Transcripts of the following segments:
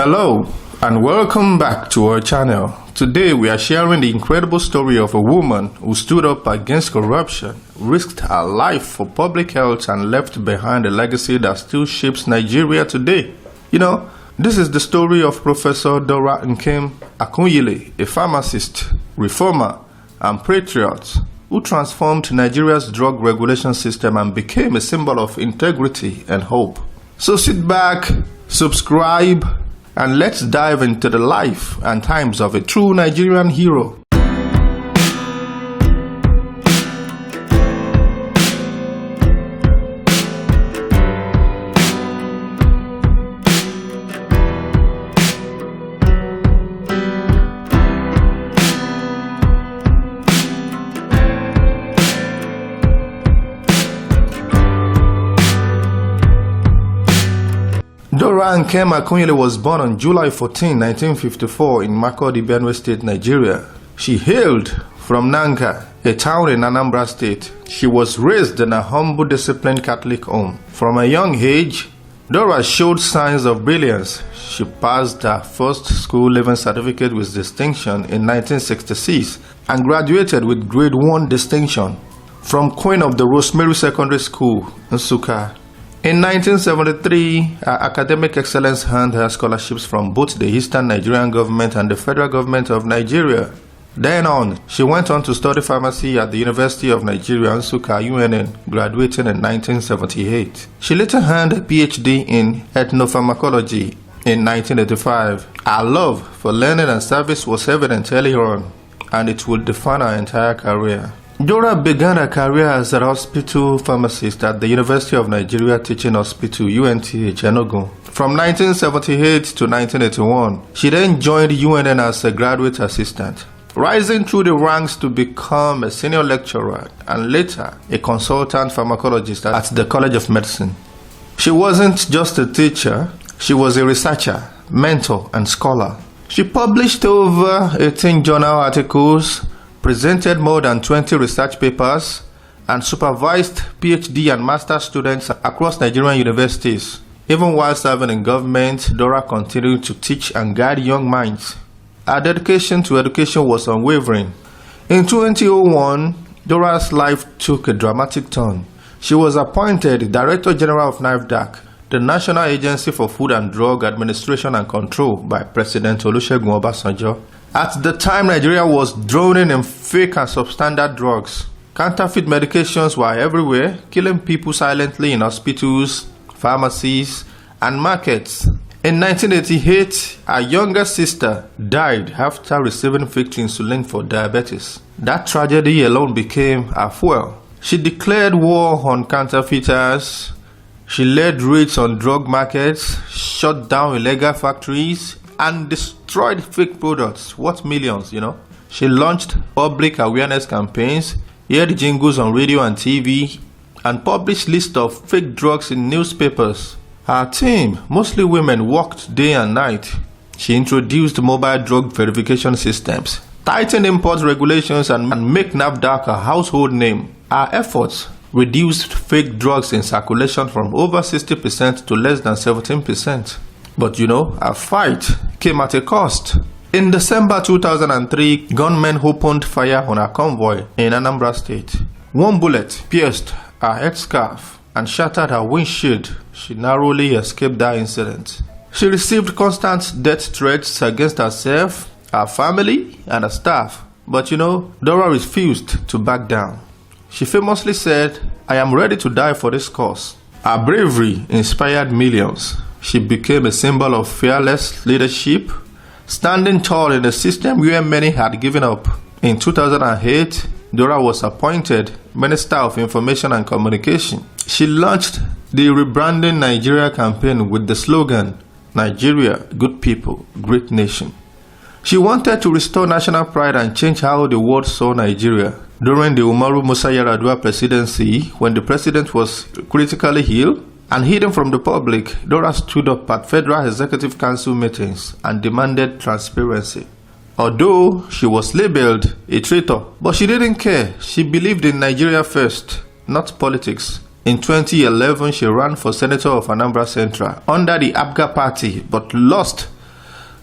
Hello and welcome back to our channel. Today we are sharing the incredible story of a woman who stood up against corruption, risked her life for public health and left behind a legacy that still shapes Nigeria today. This is the story of Professor Dora Nkem Akunyili, a pharmacist, reformer and patriot who transformed Nigeria's drug regulation system and became a symbol of integrity and hope. So sit back, subscribe, and let's dive into the life and times of a true Nigerian hero. Dora Nkem Akunyili was born on July 14, 1954 in Makurdi, Benue State, Nigeria. She hailed from Nanga, a town in Anambra State. She was raised in a humble, disciplined Catholic home. From a young age, Dora showed signs of brilliance. She passed her first school leaving certificate with distinction in 1966 and graduated with grade 1 distinction from Queen of the Rosemary Secondary School, Nsukka. In 1973, her academic excellence earned her scholarships from both the Eastern Nigerian government and the federal government of Nigeria. Then on, she went on to study pharmacy at the University of Nigeria, Nsukka, UNN, graduating in 1978. She later earned a PhD in ethnopharmacology in 1985. Her love for learning and service was evident early on, and it would define her entire career. Dora began her career as a hospital pharmacist at the University of Nigeria Teaching Hospital, UNTH, Enugu. From 1978 to 1981, she then joined UNN as a graduate assistant, rising through the ranks to become a senior lecturer and later a consultant pharmacologist at the College of Medicine. She wasn't just a teacher, she was a researcher, mentor, and scholar. She published over 18 journal articles, presented more than 20 research papers, and supervised PhD and master's students across Nigerian universities. Even while serving in government, Dora continued to teach and guide young minds. Her dedication to education was unwavering. In 2001, Dora's life took a dramatic turn. She was appointed Director General of NAFDAC, the National Agency for Food and Drug Administration and Control, by President Olusegun Obasanjo. At the time, Nigeria was drowning in fake and substandard drugs. Counterfeit medications were everywhere, killing people silently in hospitals, pharmacies, and markets. In 1988, her younger sister died after receiving fake insulin for diabetes. That tragedy alone became her fuel. She declared war on counterfeiters. She led raids on drug markets, shut down illegal factories, and destroyed fake products worth millions, She launched public awareness campaigns, aired jingles on radio and TV, and published lists of fake drugs in newspapers. Her team, mostly women, worked day and night. She introduced mobile drug verification systems, tightened import regulations, and made NAFDAC a household name. Her efforts reduced fake drugs in circulation from over 60% to less than 17%. But our fight came at a cost. In December 2003, gunmen opened fire on a convoy in Anambra State. One bullet pierced her headscarf and shattered her windshield. She narrowly escaped that incident. She received constant death threats against herself, her family, and her staff. But Dora refused to back down. She famously said, "I am ready to die for this cause." Her bravery inspired millions. She became a symbol of fearless leadership, standing tall in a system where many had given up. In 2008, Dora was appointed Minister of Information and Communication. She launched the rebranded Nigeria campaign with the slogan, "Nigeria, good people, great nation." She wanted to restore national pride and change how the world saw Nigeria. During the Umaru Musa Yar'Adua presidency, when the president was critically ill and hidden from the public, Dora stood up at Federal Executive Council meetings and demanded transparency. Although she was labeled a traitor, but she didn't care. She believed in Nigeria first, not politics. In 2011, she ran for Senator of Anambra Central under the APGA party but lost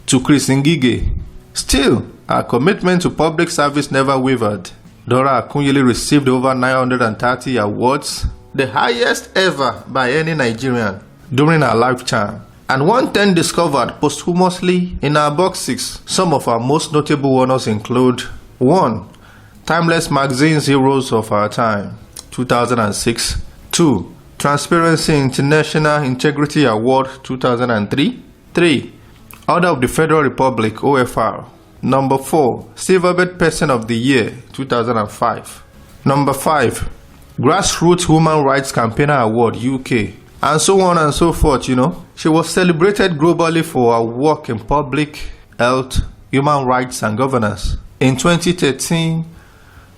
to Chris Ngige. Still, her commitment to public service never wavered. Dora Akunyili received over 930 awards, the highest ever by any Nigerian, during her lifetime. And 110 discovered posthumously in her boxes. Some of her most notable honors include 1. Timeless Magazine's Heroes of Our Time, 2006. 2. Transparency International Integrity Award, 2003. 3. Order of the Federal Republic, OFR. Number 4. Silverbird Person of the Year, 2005. Number 5. Grassroots Human Rights Campaigner Award, UK. And so on and so forth, She was celebrated globally for her work in public health, human rights, and governance. In 2013,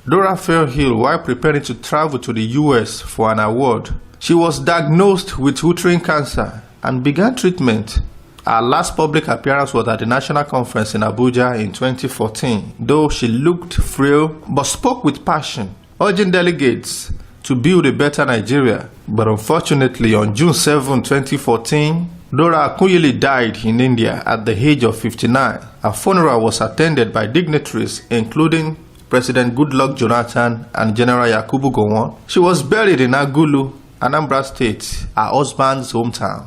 Dora fell ill while preparing to travel to the US for an award. She was diagnosed with uterine cancer and began treatment. Her last public appearance was at the National Conference in Abuja in 2014, though she looked frail but spoke with passion, urging delegates to build a better Nigeria. But unfortunately, on June 7, 2014, Dora Akunyili died in India at the age of 59. Her funeral was attended by dignitaries including President Goodluck Jonathan and General Yakubu Gowon. She was buried in Agulu, Anambra State, her husband's hometown.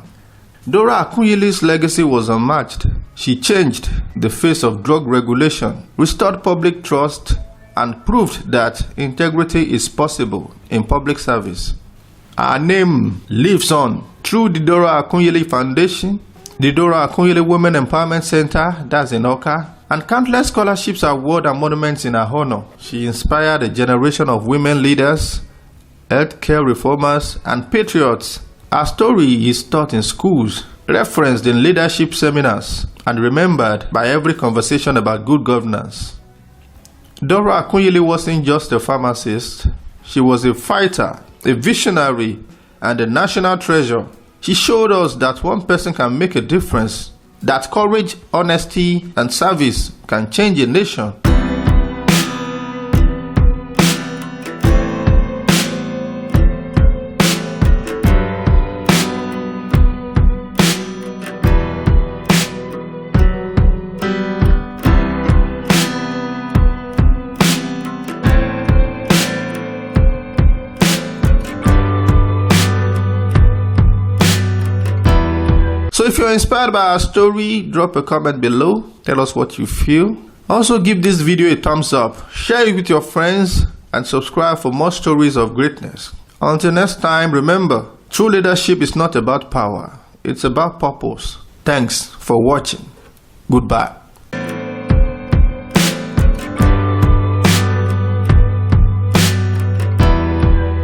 Dora Akunyili's legacy was unmatched. She changed the face of drug regulation, restored public trust, and proved that integrity is possible in public service. Her name lives on through the Dora Akunyili Foundation, the Dora Akunyili Women Empowerment Center, that's in Oka, and countless scholarships, awards, and monuments in her honor. She inspired a generation of women leaders, healthcare reformers, and patriots. Her story is taught in schools, referenced in leadership seminars, and remembered by every conversation about good governance. Dora Akunyili wasn't just a pharmacist. She was a fighter, a visionary, and a national treasure. She showed us that one person can make a difference, that courage, honesty, and service can change a nation. So if you're inspired by our story, drop a comment below. Tell us what you feel. Also give this video a thumbs up, share it with your friends, and subscribe for more stories of greatness. Until next time, remember, true leadership is not about power. It's about purpose. Thanks for watching. Goodbye.